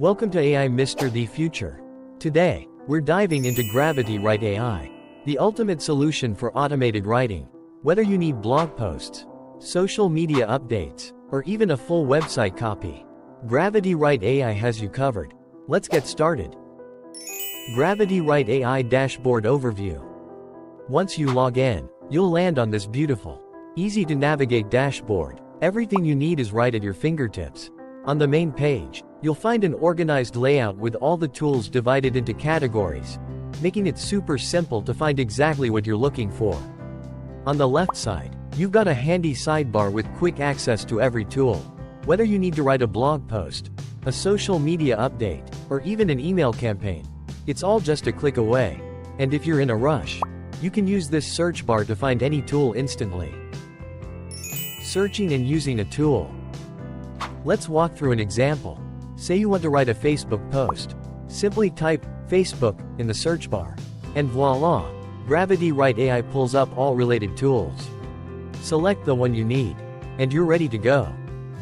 Welcome to AI Mr. The Future. Today, we're diving into GravityWrite AI, the ultimate solution for automated writing. Whether you need blog posts, social media updates, or even a full website copy, GravityWrite AI has you covered. Let's get started. GravityWrite AI Dashboard Overview. Once you log in, you'll land on this beautiful, easy-to-navigate dashboard. Everything you need is right at your fingertips. On the main page, you'll find an organized layout with all the tools divided into categories, making it super simple to find exactly what you're looking for. On the left side, you've got a handy sidebar with quick access to every tool. Whether you need to write a blog post, a social media update, or even an email campaign, it's all just a click away. And if you're in a rush, you can use this search bar to find any tool instantly. Searching and using a tool. Let's walk through an example. Say you want to write a Facebook post. Simply type Facebook in the search bar, and voila, GravityWrite AI pulls up all related tools. Select the one you need, and you're ready to go.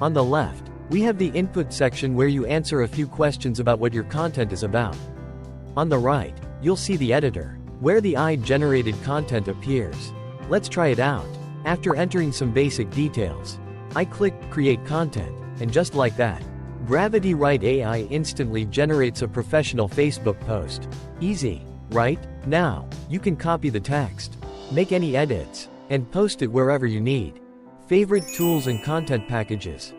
On the left, we have the input section where you answer a few questions about what your content is about. On the right, you'll see the editor, where the AI-generated content appears. Let's try it out. After entering some basic details, I click Create Content, and just like that, GravityWrite AI instantly generates a professional Facebook post. Easy, right? Now, you can copy the text, make any edits, and post it wherever you need. Favorite tools and content packages.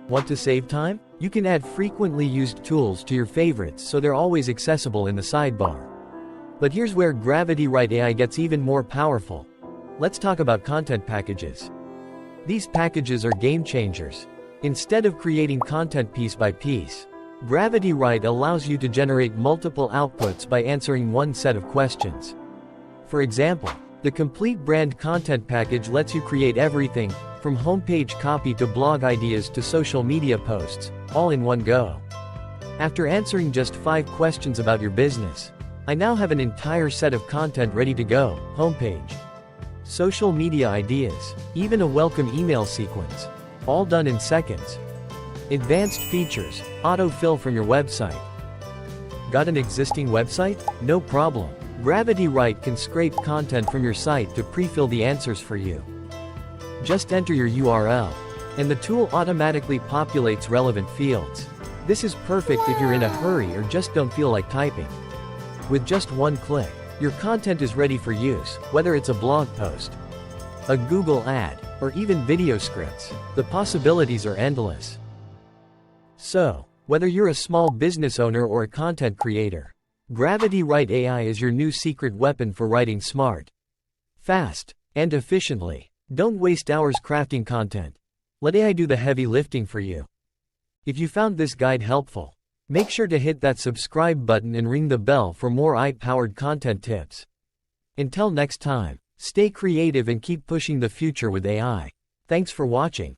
Want to save time? You can add frequently used tools to your favorites so they're always accessible in the sidebar. But here's where GravityWrite AI gets even more powerful. Let's talk about content packages. These packages are game changers. Instead of creating content piece by piece, GravityWrite allows you to generate multiple outputs by answering one set of questions. For example, the Complete Brand Content package lets you create everything, from homepage copy to blog ideas to social media posts, all in one go. After answering just 5 questions about your business, I now have an entire set of content ready to go. Homepage, social media ideas, even a welcome email sequence. All done in seconds. Advanced features, autofill from your website. Got an existing website? No problem. GravityWrite can scrape content from your site to pre-fill the answers for you. Just enter your URL, and the tool automatically populates relevant fields. This is perfect if you're in a hurry or just don't feel like typing. With just one click, your content is ready for use, whether it's a blog post, a Google ad, or even video scripts. The possibilities are endless. So, whether you're a small business owner or a content creator, GravityWrite AI is your new secret weapon for writing smart, fast, and efficiently. Don't waste hours crafting content. Let AI do the heavy lifting for you. If you found this guide helpful, make sure to hit that subscribe button and ring the bell for more AI-powered content tips. Until next time, stay creative and keep pushing the future with AI. Thanks for watching.